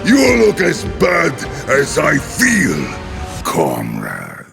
You look as bad as I feel, comrade.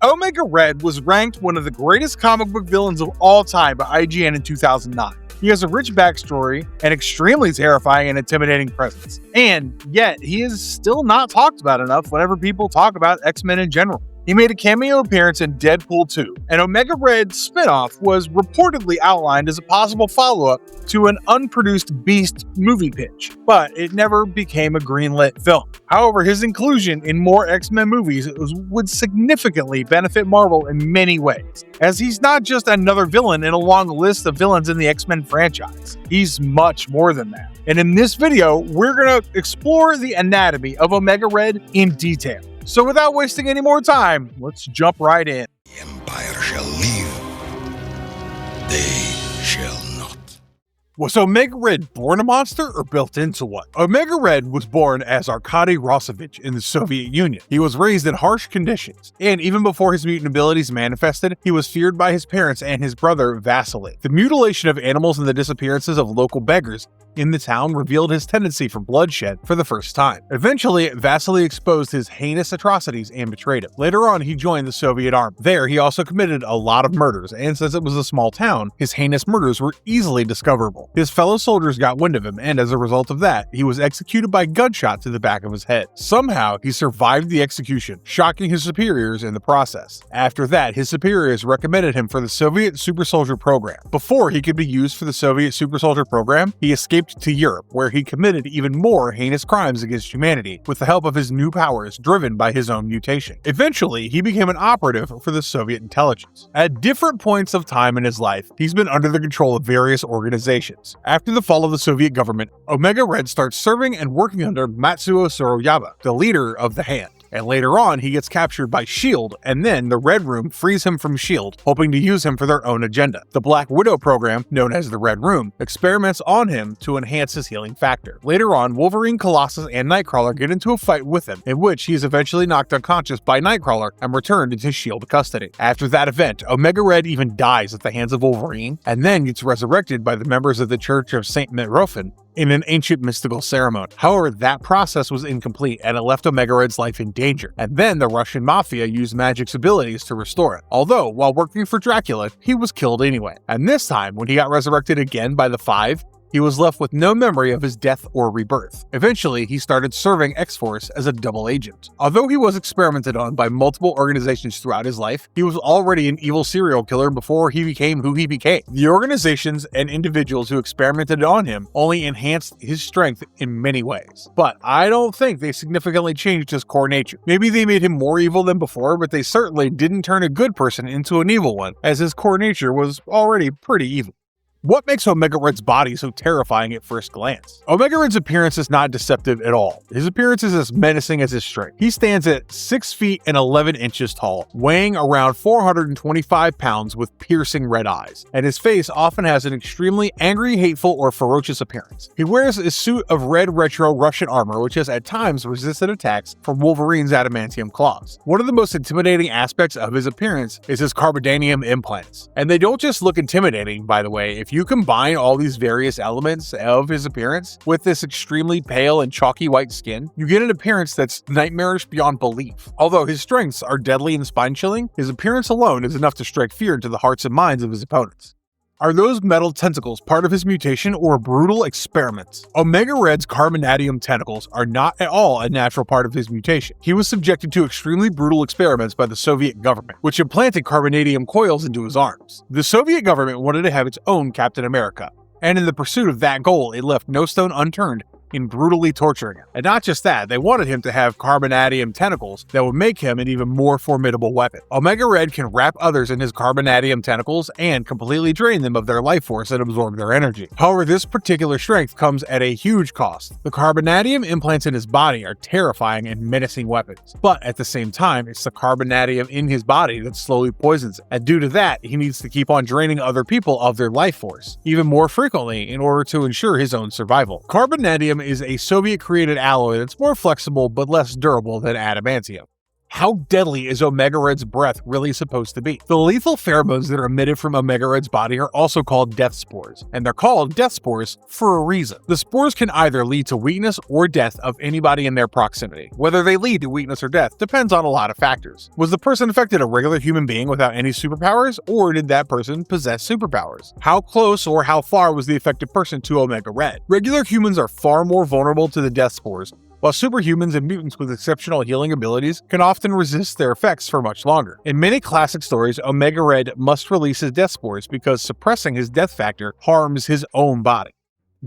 Omega Red was ranked one of the greatest comic book villains of all time by IGN in 2009. He has a rich backstory, an extremely terrifying and intimidating presence, and yet he is still not talked about enough whenever people talk about X-Men in general. He made a cameo appearance in Deadpool 2. An Omega Red spin-off was reportedly outlined as a possible follow-up to an unproduced Beast movie pitch, but it never became a greenlit film. However, his inclusion in more X-Men movies would significantly benefit Marvel in many ways, as he's not just another villain in a long list of villains in the X-Men franchise. He's much more than that. And in this video, we're going to explore the anatomy of Omega Red in detail. So without wasting any more time, let's jump right in. The Empire shall live. They shall not. Was Omega Red born a monster or built into one? Omega Red was born as Arkady Rossovich in the Soviet Union. He was raised in harsh conditions, and even before his mutant abilities manifested, he was feared by his parents and his brother Vasily. The mutilation of animals and the disappearances of local beggars in the town revealed his tendency for bloodshed for the first time. Eventually, Vasily exposed his heinous atrocities and betrayed him. Later on, he joined the Soviet army. There, he also committed a lot of murders, and since it was a small town, his heinous murders were easily discoverable. His fellow soldiers got wind of him, and as a result of that, he was executed by gunshot to the back of his head. Somehow, he survived the execution, shocking his superiors in the process. After that, his superiors recommended him for the Soviet Super Soldier program. Before he could be used for the Soviet Super Soldier program, he escaped to Europe, where he committed even more heinous crimes against humanity with the help of his new powers driven by his own mutation. Eventually, he became an operative for the Soviet intelligence. At different points of time in his life, he's been under the control of various organizations. After the fall of the Soviet government, Omega Red starts serving and working under Matsuo Soroyaba, the leader of the Hand. And later on, he gets captured by S.H.I.E.L.D., and then the Red Room frees him from S.H.I.E.L.D., hoping to use him for their own agenda. The Black Widow program, known as the Red Room, experiments on him to enhance his healing factor. Later on, Wolverine, Colossus, and Nightcrawler get into a fight with him, in which he is eventually knocked unconscious by Nightcrawler and returned into S.H.I.E.L.D. custody. After that event, Omega Red even dies at the hands of Wolverine, and then gets resurrected by the members of the Church of St. Mitrofan in an ancient mystical ceremony. However, that process was incomplete and it left Omega Red's life in danger, and then the Russian mafia used magic's abilities to restore it. Although, while working for Dracula, he was killed anyway. And this time, when he got resurrected again by the Five, he was left with no memory of his death or rebirth. Eventually, he started serving X-Force as a double agent. Although he was experimented on by multiple organizations throughout his life, he was already an evil serial killer before he became who he became. The organizations and individuals who experimented on him only enhanced his strength in many ways. But I don't think they significantly changed his core nature. Maybe they made him more evil than before, but they certainly didn't turn a good person into an evil one, as his core nature was already pretty evil. What makes Omega Red's body so terrifying at first glance? Omega Red's appearance is not deceptive at all. His appearance is as menacing as his strength. He stands at 6 feet and 11 inches tall, weighing around 425 pounds with piercing red eyes, and his face often has an extremely angry, hateful, or ferocious appearance. He wears a suit of red retro Russian armor, which has at times resisted attacks from Wolverine's adamantium claws. One of the most intimidating aspects of his appearance is his Carbonadium implants. And they don't just look intimidating, by the way. If you combine all these various elements of his appearance with this extremely pale and chalky white skin, you get an appearance that's nightmarish beyond belief. Although his strengths are deadly and spine-chilling, his appearance alone is enough to strike fear into the hearts and minds of his opponents. Are those metal tentacles part of his mutation or a brutal experiment? Omega Red's Carbonadium tentacles are not at all a natural part of his mutation. He was subjected to extremely brutal experiments by the Soviet government, which implanted Carbonadium coils into his arms. The Soviet government wanted to have its own Captain America, and in the pursuit of that goal, it left no stone unturned in brutally torturing him. And not just that, they wanted him to have Carbonadium tentacles that would make him an even more formidable weapon. Omega Red can wrap others in his Carbonadium tentacles and completely drain them of their life force and absorb their energy. However, this particular strength comes at a huge cost. The Carbonadium implants in his body are terrifying and menacing weapons, but at the same time, it's the Carbonadium in his body that slowly poisons him. And due to that, he needs to keep on draining other people of their life force, even more frequently in order to ensure his own survival. Carbonadium is a Soviet-created alloy that's more flexible but less durable than adamantium. How deadly is Omega Red's breath really supposed to be? The lethal pheromones that are emitted from Omega Red's body are also called death spores, and they're called death spores for a reason. The spores can either lead to weakness or death of anybody in their proximity. Whether they lead to weakness or death depends on a lot of factors. Was the person affected a regular human being without any superpowers, or did that person possess superpowers? How close or how far was the affected person to Omega Red? Regular humans are far more vulnerable to the death spores, while superhumans and mutants with exceptional healing abilities can often resist their effects for much longer. In many classic stories, Omega Red must release his death spores because suppressing his death factor harms his own body.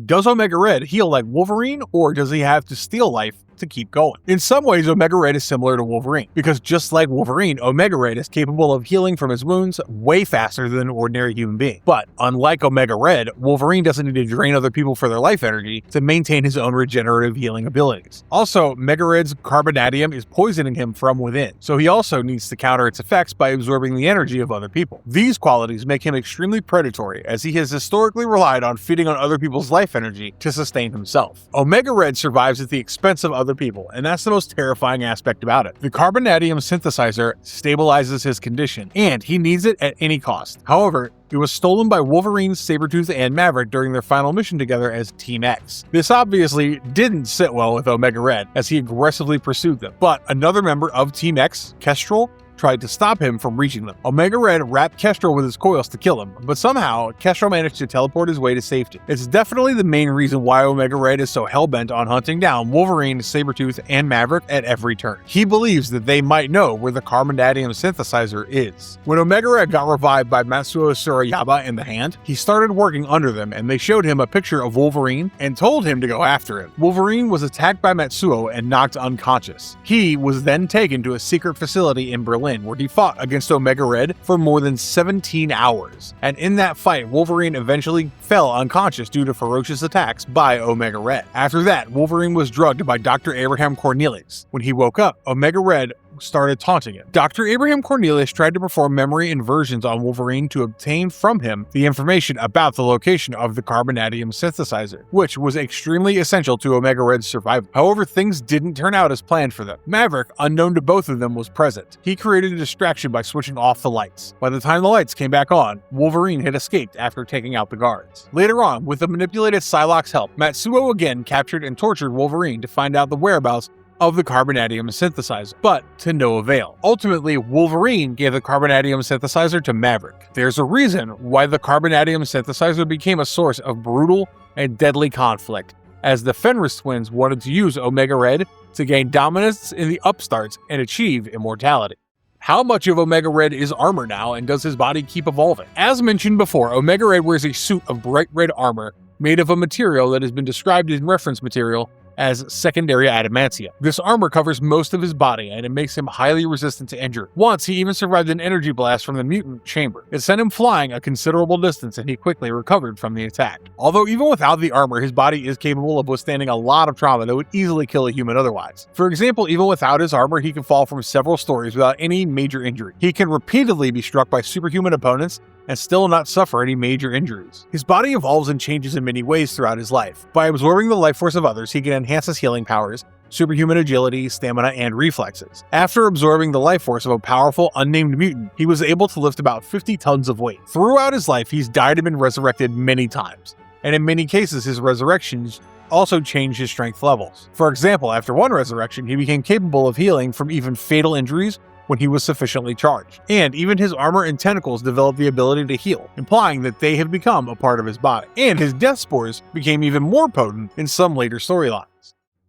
Does Omega Red heal like Wolverine, or does he have to steal life to keep going? In some ways, Omega Red is similar to Wolverine, because just like Wolverine, Omega Red is capable of healing from his wounds way faster than an ordinary human being. But unlike Omega Red, Wolverine doesn't need to drain other people for their life energy to maintain his own regenerative healing abilities. Also, Omega Red's Carbonadium is poisoning him from within, so he also needs to counter its effects by absorbing the energy of other people. These qualities make him extremely predatory, as he has historically relied on feeding on other people's life energy to sustain himself. Omega Red survives at the expense of other people, and that's the most terrifying aspect about it. The Carbonadium synthesizer stabilizes his condition, and he needs it at any cost. However, it was stolen by Wolverine, Sabretooth, and Maverick during their final mission together as Team X. This obviously didn't sit well with Omega Red, as he aggressively pursued them, but another member of Team X, Kestrel, tried to stop him from reaching them. Omega Red wrapped Kestrel with his coils to kill him, but somehow Kestrel managed to teleport his way to safety. It's definitely the main reason why Omega Red is so hellbent on hunting down Wolverine, Sabretooth, and Maverick at every turn. He believes that they might know where the Carbonadium synthesizer is. When Omega Red got revived by Matsuo Surayaba in the hand, he started working under them, and they showed him a picture of Wolverine and told him to go after him. Wolverine was attacked by Matsuo and knocked unconscious. He was then taken to a secret facility in Berlin, where he fought against Omega Red for more than 17 hours. And in that fight, Wolverine eventually fell unconscious due to ferocious attacks by Omega Red. After that, Wolverine was drugged by Dr. Abraham Cornelius. When he woke up, Omega Red started taunting him. Dr. Abraham Cornelius tried to perform memory inversions on Wolverine to obtain from him the information about the location of the Carbonadium synthesizer, which was extremely essential to Omega Red's survival. However, things didn't turn out as planned for them. Maverick, unknown to both of them, was present. He created a distraction by switching off the lights. By the time the lights came back on, Wolverine had escaped after taking out the guards. Later on, with the manipulated Psylocke's help, Matsuo again captured and tortured Wolverine to find out the whereabouts of the Carbonadium synthesizer, but to no avail. Ultimately, Wolverine gave the Carbonadium synthesizer to Maverick. There's a reason why the Carbonadium synthesizer became a source of brutal and deadly conflict, as the Fenris twins wanted to use Omega Red to gain dominance in the upstarts and achieve immortality. How much of Omega Red is armor now, and does his body keep evolving? As mentioned before, Omega Red wears a suit of bright red armor made of a material that has been described in reference material as secondary adamantia. This armor covers most of his body, and it makes him highly resistant to injury. Once, he even survived an energy blast from the mutant chamber. It sent him flying a considerable distance, and he quickly recovered from the attack. Although even without the armor, his body is capable of withstanding a lot of trauma that would easily kill a human otherwise. For example, even without his armor, he can fall from several stories without any major injury. He can repeatedly be struck by superhuman opponents and still not suffer any major injuries. His body evolves and changes in many ways throughout his life. By absorbing the life force of others, he can enhance his healing powers, superhuman agility, stamina, and reflexes. After absorbing the life force of a powerful, unnamed mutant, he was able to lift about 50 tons of weight. Throughout his life, he's died and been resurrected many times, and in many cases, his resurrections also changed his strength levels. For example, after one resurrection, he became capable of healing from even fatal injuries when he was sufficiently charged. And even his armor and tentacles developed the ability to heal, implying that they have become a part of his body. And his death spores became even more potent in some later storylines.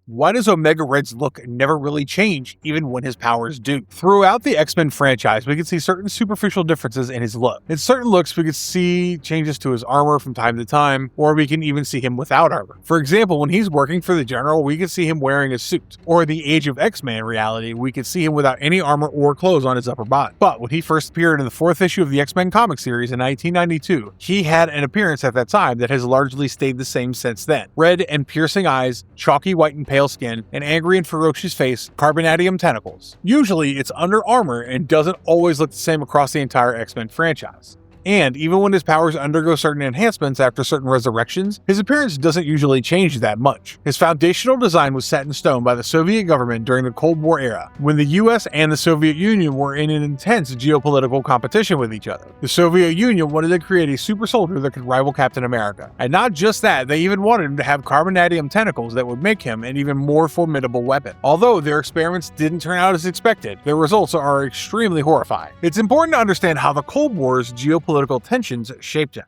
Why does Omega Red's look never really change, even when his powers do? Throughout the X-Men franchise, we can see certain superficial differences in his look. In certain looks, we could see changes to his armor from time to time, or we can even see him without armor. For example, when he's working for the General, we can see him wearing a suit. Or in the Age of X-Men reality, we can see him without any armor or clothes on his upper body. But when he first appeared in the 4th issue of the X-Men comic series in 1992, he had an appearance at that time that has largely stayed the same since then. Red and piercing eyes, chalky white and pale skin, an angry and ferocious face, Carbonadium tentacles. Usually, it's under armor and doesn't always look the same across the entire X-Men franchise. And even when his powers undergo certain enhancements after certain resurrections, his appearance doesn't usually change that much. His foundational design was set in stone by the Soviet government during the Cold War era, when the US and the Soviet Union were in an intense geopolitical competition with each other. The Soviet Union wanted to create a super soldier that could rival Captain America. And not just that, they even wanted him to have carbonadium tentacles that would make him an even more formidable weapon. Although their experiments didn't turn out as expected, their results are extremely horrifying. It's important to understand how the Cold War's geopolitical tensions shaped him.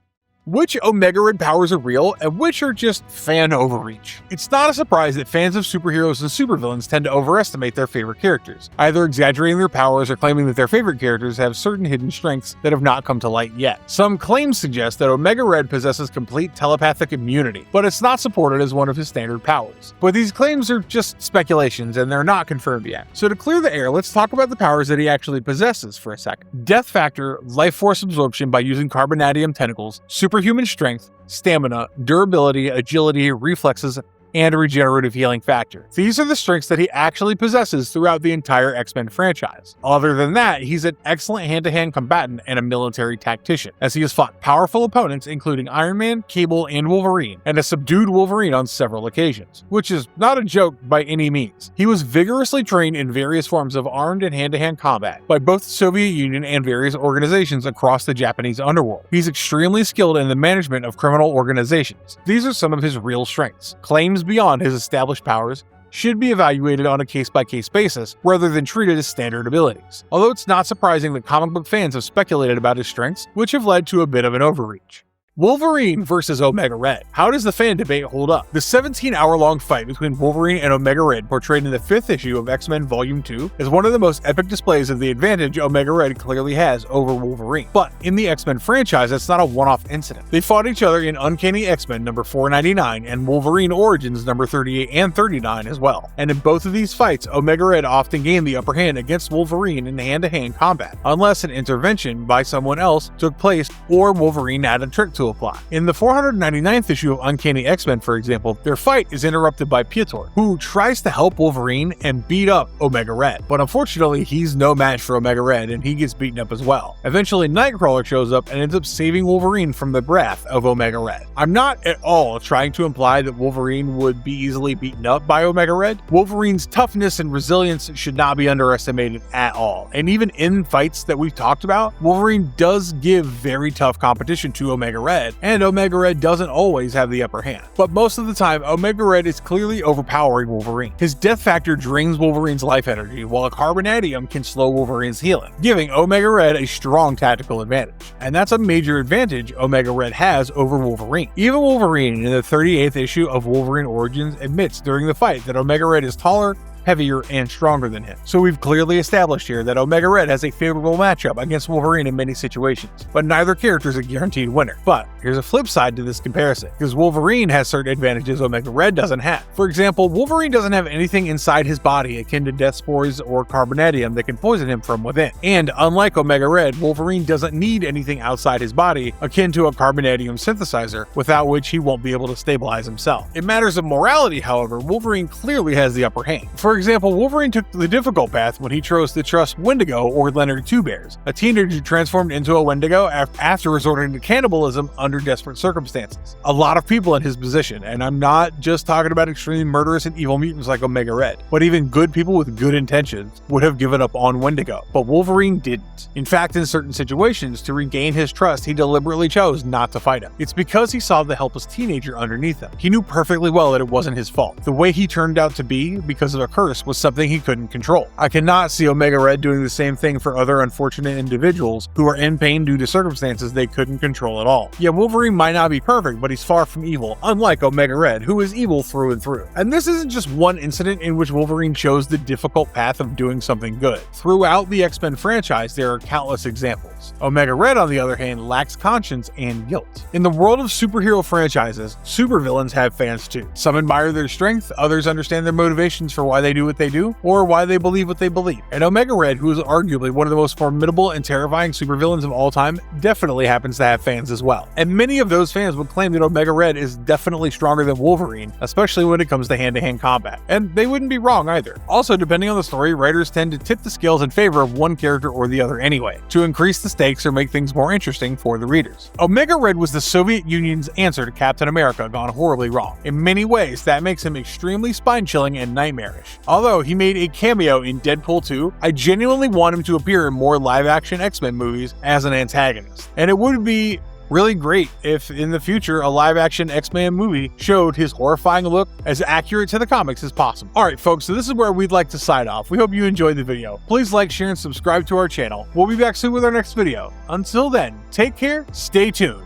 Which Omega Red powers are real and which are just fan overreach? It's not a surprise that fans of superheroes and supervillains tend to overestimate their favorite characters, either exaggerating their powers or claiming that their favorite characters have certain hidden strengths that have not come to light yet. Some claims suggest that Omega Red possesses complete telepathic immunity, but it's not supported as one of his standard powers. But these claims are just speculations and they're not confirmed yet. So to clear the air, let's talk about the powers that he actually possesses for a second. Death Factor, life force absorption by using carbonadium tentacles, superhuman strength, stamina, durability, agility, reflexes, and a regenerative healing factor. These are the strengths that he actually possesses throughout the entire X-Men franchise. Other than that, he's an excellent hand-to-hand combatant and a military tactician, as he has fought powerful opponents including Iron Man, Cable, and Wolverine, and has subdued Wolverine on several occasions, which is not a joke by any means. He was vigorously trained in various forms of armed and hand-to-hand combat by both the Soviet Union and various organizations across the Japanese underworld. He's extremely skilled in the management of criminal organizations. These are some of his real strengths. Claims beyond his established powers should be evaluated on a case-by-case basis rather than treated as standard abilities. Although it's not surprising that comic book fans have speculated about his strengths, which have led to a bit of an overreach. Wolverine versus Omega Red. How does the fan debate hold up? The 17-hour-long fight between Wolverine and Omega Red, portrayed in the 5th issue of X-Men Volume 2, is one of the most epic displays of the advantage Omega Red clearly has over Wolverine. But in the X-Men franchise, that's not a one-off incident. They fought each other in Uncanny X-Men number 499 and Wolverine Origins number 38 and 39 as well. And in both of these fights, Omega Red often gained the upper hand against Wolverine in hand-to-hand combat, unless an intervention by someone else took place or Wolverine had a trick to apply. In the 499th issue of Uncanny X-Men, for example, their fight is interrupted by Piotr, who tries to help Wolverine and beat up Omega Red. But unfortunately, he's no match for Omega Red and he gets beaten up as well. Eventually, Nightcrawler shows up and ends up saving Wolverine from the wrath of Omega Red. I'm not at all trying to imply that Wolverine would be easily beaten up by Omega Red. Wolverine's toughness and resilience should not be underestimated at all. And even in fights that we've talked about, Wolverine does give very tough competition to Omega Red, and Omega Red doesn't always have the upper hand. But most of the time, Omega Red is clearly overpowering Wolverine. His death factor drains Wolverine's life energy, while a Carbonadium can slow Wolverine's healing, giving Omega Red a strong tactical advantage. And that's a major advantage Omega Red has over Wolverine. Even Wolverine in the 38th issue of Wolverine Origins admits during the fight that Omega Red is taller, heavier, and stronger than him. So we've clearly established here that Omega Red has a favorable matchup against Wolverine in many situations, but neither character is a guaranteed winner. But here's a flip side to this comparison, because Wolverine has certain advantages Omega Red doesn't have. For example, Wolverine doesn't have anything inside his body akin to death spores or carbonadium that can poison him from within. And unlike Omega Red, Wolverine doesn't need anything outside his body akin to a carbonadium synthesizer, without which he won't be able to stabilize himself. In matters of morality, however, Wolverine clearly has the upper hand. For example, Wolverine took the difficult path when he chose to trust Wendigo or Leonard Two Bears, a teenager transformed into a Wendigo after resorting to cannibalism under desperate circumstances. A lot of people in his position, and I'm not just talking about extremely murderous and evil mutants like Omega Red, but even good people with good intentions would have given up on Wendigo, but Wolverine didn't. In fact, in certain situations, to regain his trust, he deliberately chose not to fight him. It's because he saw the helpless teenager underneath him. He knew perfectly well that it wasn't his fault. The way he turned out to be, because of a curse, was something he couldn't control. I cannot see Omega Red doing the same thing for other unfortunate individuals who are in pain due to circumstances they couldn't control at all. Yeah, Wolverine might not be perfect, but he's far from evil, unlike Omega Red, who is evil through and through. And this isn't just one incident in which Wolverine chose the difficult path of doing something good. Throughout the X-Men franchise, there are countless examples. Omega Red, on the other hand, lacks conscience and guilt. In the world of superhero franchises, supervillains have fans too. Some admire their strength, others understand their motivations for why they do what they do, or why they believe what they believe. And Omega Red, who is arguably one of the most formidable and terrifying supervillains of all time, definitely happens to have fans as well. And many of those fans would claim that Omega Red is definitely stronger than Wolverine, especially when it comes to hand-to-hand combat. And they wouldn't be wrong either. Also, depending on the story, writers tend to tip the scales in favor of one character or the other anyway, to increase the stakes or make things more interesting for the readers. Omega Red was the Soviet Union's answer to Captain America gone horribly wrong. In many ways, that makes him extremely spine-chilling and nightmarish. Although he made a cameo in Deadpool 2, I genuinely want him to appear in more live-action X-Men movies as an antagonist. And it would be really great if in the future a live-action X-Men movie showed his horrifying look as accurate to the comics as possible. Alright folks, so this is where we'd like to sign off. We hope you enjoyed the video. Please like, share, and subscribe to our channel. We'll be back soon with our next video. Until then, take care, stay tuned.